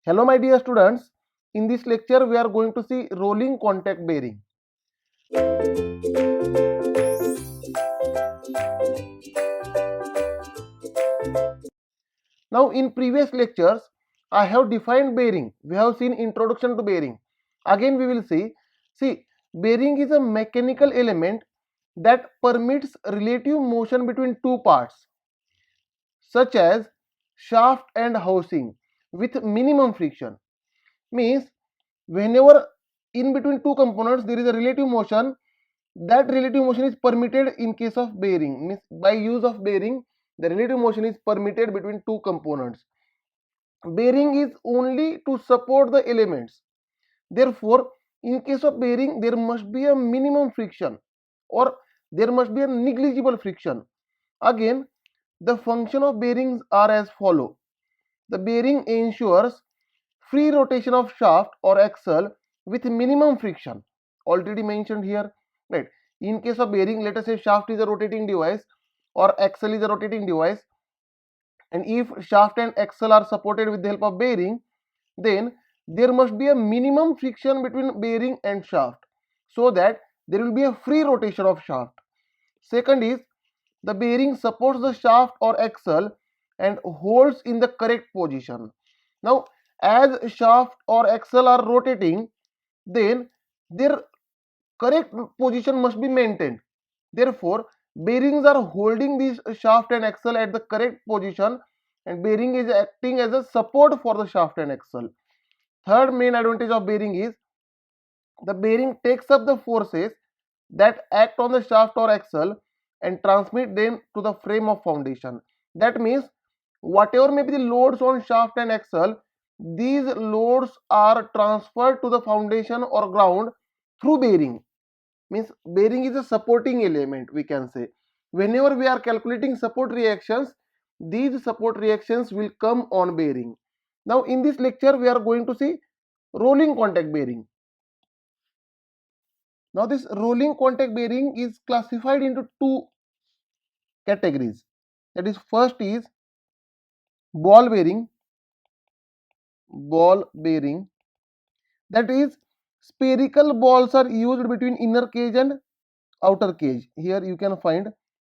Hello my dear students, in this lecture we are going to see rolling contact bearing. Now in previous lectures I have defined bearing. We have seen introduction to bearing. Again we will see bearing is a mechanical element that permits relative motion between two parts such as shaft and housing with minimum friction. Means whenever in between two components there is a relative motion, that relative motion is permitted in case of bearing. Means by use of bearing the relative motion is permitted between two components. Bearing is only to support the elements, therefore in case of bearing there must be a minimum friction or there must be a negligible friction. Again, the function of bearings are as follow. The bearing ensures free rotation of shaft or axle with minimum friction, already mentioned here, right? In case of bearing, let us say shaft is a rotating device or axle is a rotating device, and if shaft and axle are supported with the help of bearing, then there must be a minimum friction between bearing and shaft so that there will be a free rotation of shaft. Second is the bearing supports the shaft or axle and holds in the correct position. Now as shaft or axle are rotating, then their correct position must be maintained. Therefore bearings are holding this shaft and axle at the correct position, and bearing is acting as a support for the shaft and axle. Third main advantage of bearing is the bearing takes up the forces that act on the shaft or axle and transmit them to the frame of foundation. That means whatever may be the loads on shaft and axle, these loads are transferred to the foundation or ground through bearing. Means bearing is a supporting element, we can say. Whenever we are calculating support reactions, these support reactions will come on bearing. Now in this lecture we are going to see rolling contact bearing. Now this rolling contact bearing is classified into two categories. That is, first is ball bearing. Ball bearing, that is, spherical balls are used between inner cage and outer cage. Here you can find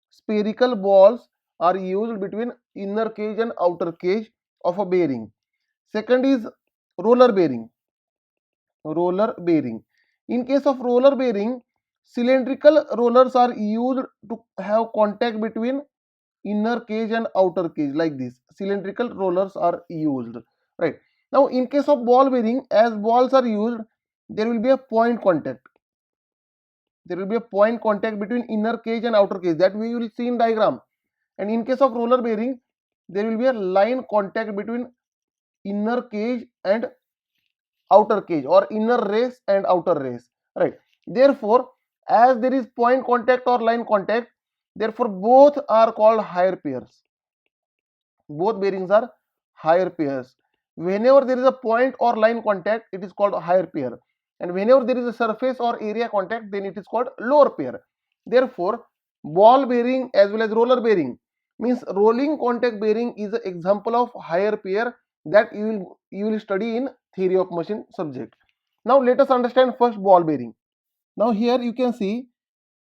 spherical balls are used between inner cage and outer cage of a bearing. Second is roller bearing. Roller bearing. In case of roller bearing, cylindrical rollers are used to have contact between inner cage and outer cage, like this. Cylindrical rollers are used, right? Now in case of ball bearing, as balls are used, there will be a point contact. There will be a point contact between inner cage and outer cage, that we will see in diagram. And in case of roller bearing, there will be a line contact between inner cage and outer cage, or inner race and outer race, right? Therefore as there is point contact or line contact, therefore both are called higher pairs. Both bearings are higher pairs. Whenever there is a point or line contact, it is called a higher pair, and whenever there is a surface or area contact, then it is called lower pair. Therefore ball bearing as well as roller bearing, means rolling contact bearing is an example of higher pair that you will study in theory of machine subject. Now let us understand first ball bearing. Now here you can see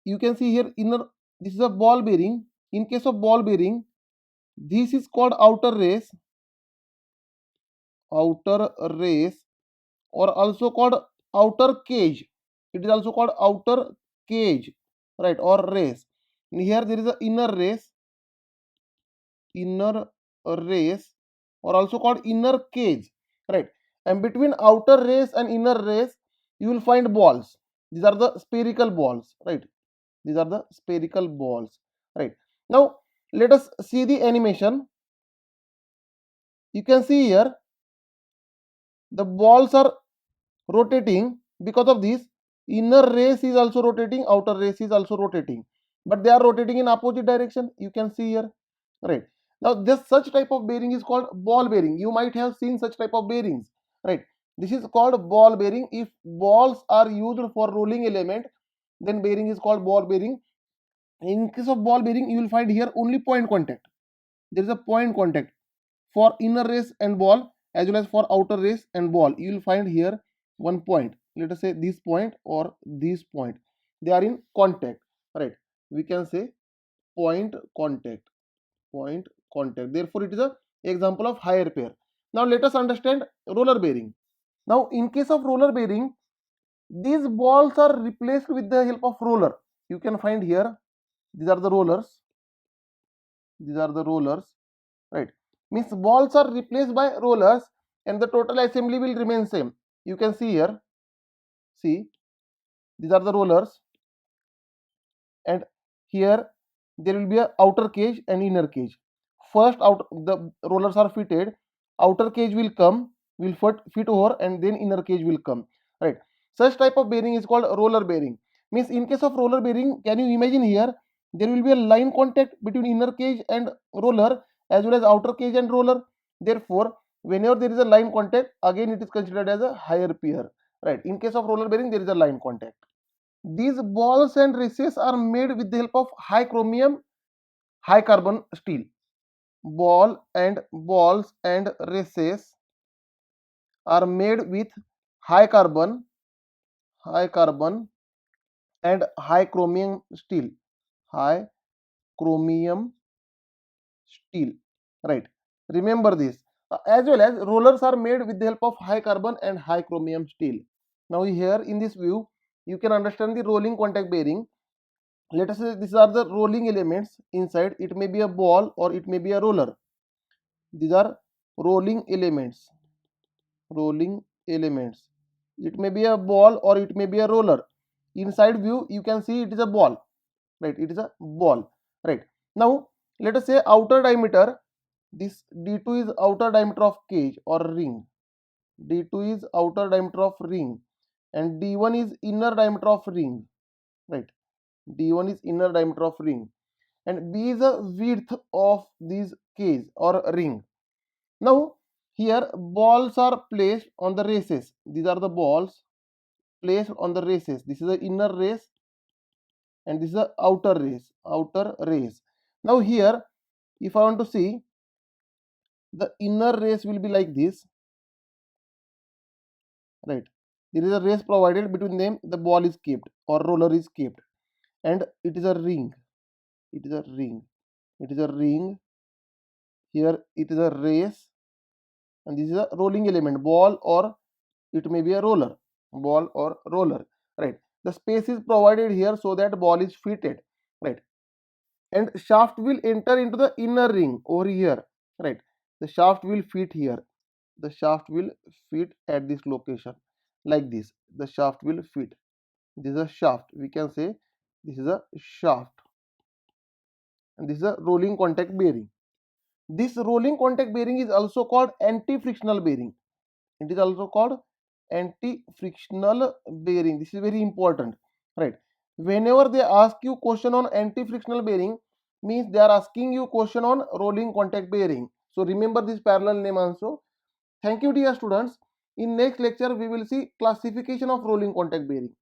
here inner, this is a ball bearing. In case of ball bearing, this is called outer race. Outer race, or also called outer cage. It is also called outer cage, right, or race. And here there is a inner race. Inner race, or also called inner cage, right? And between outer race and inner race you will find balls. These are the spherical balls, right? These are the spherical balls, right? Now let us see the animation. You can see here the balls are rotating. Because of this, inner race is also rotating, outer race is also rotating, but they are rotating in opposite direction. You can see here, right? Now this such type of bearing is called ball bearing. You might have seen such type of bearings, right? This is called ball bearing. If balls are used for rolling element, then bearing is called ball bearing. In case of ball bearing, you will find here only point contact. There is a point contact for inner race and ball, as well as for outer race and ball. You will find here one point, let us say this point or this point, they are in contact, right? We can say point contact, point contact. Therefore it is a example of higher pair. Now let us understand roller bearing. Now in case of roller bearing, these balls are replaced with the help of roller. You can find here, these are the rollers, these are the rollers, right? Means balls are replaced by rollers and the total assembly will remain same. You can see here, see, these are the rollers, and here there will be a outer cage and inner cage. First out the rollers are fitted, outer cage will come, will fit over, and then inner cage will come, right? Such type of bearing is called roller bearing. Means in case of roller bearing, can you imagine here, there will be a line contact between inner cage and roller as well as outer cage and roller. Therefore whenever there is a line contact, again it is considered as a higher pair, right? In case of roller bearing, there is a line contact. These balls and races are made with the help of high chromium, high carbon steel. Balls and races are made with high carbon, high carbon and high chromium steel, high chromium steel, right? Remember this. As well as rollers are made with the help of high carbon and high chromium steel. Now here in this view, you can understand the rolling contact bearing. Let us say these are the rolling elements inside. It may be a ball or it may be a roller. These are rolling elements, rolling elements. It may be a ball or it may be a roller. Inside view you can see it is a ball, right? It is a ball, right? Now let us say outer diameter, this d2 is outer diameter of cage or ring, d2 is outer diameter of ring, and d1 is inner diameter of ring, right? d1 is inner diameter of ring, and b is the width of this cage or ring. Now here balls are placed on the races. These are the balls placed on the races. This is the inner race and this is the outer race, outer race. Now here if I want to see, the inner race will be like this, right? There is a race provided, between them the ball is kept or roller is kept, and it is a ring, it is a ring, it is a ring. Here it is a race and this is a rolling element, ball or it may be a roller, ball or roller, right? The space is provided here so that ball is fitted, right? And shaft will enter into the inner ring over here, right? The shaft will fit here, the shaft will fit at this location like this. The shaft will fit, this is a shaft, we can say this is a shaft, and this is a rolling contact bearing. This rolling contact bearing is also called anti-frictional bearing. It is also called anti-frictional bearing. This is very important, right? Whenever they ask you question on anti-frictional bearing, means they are asking you question on rolling contact bearing. So remember this parallel name also. Thank you dear students. In next lecture we will see classification of rolling contact bearing.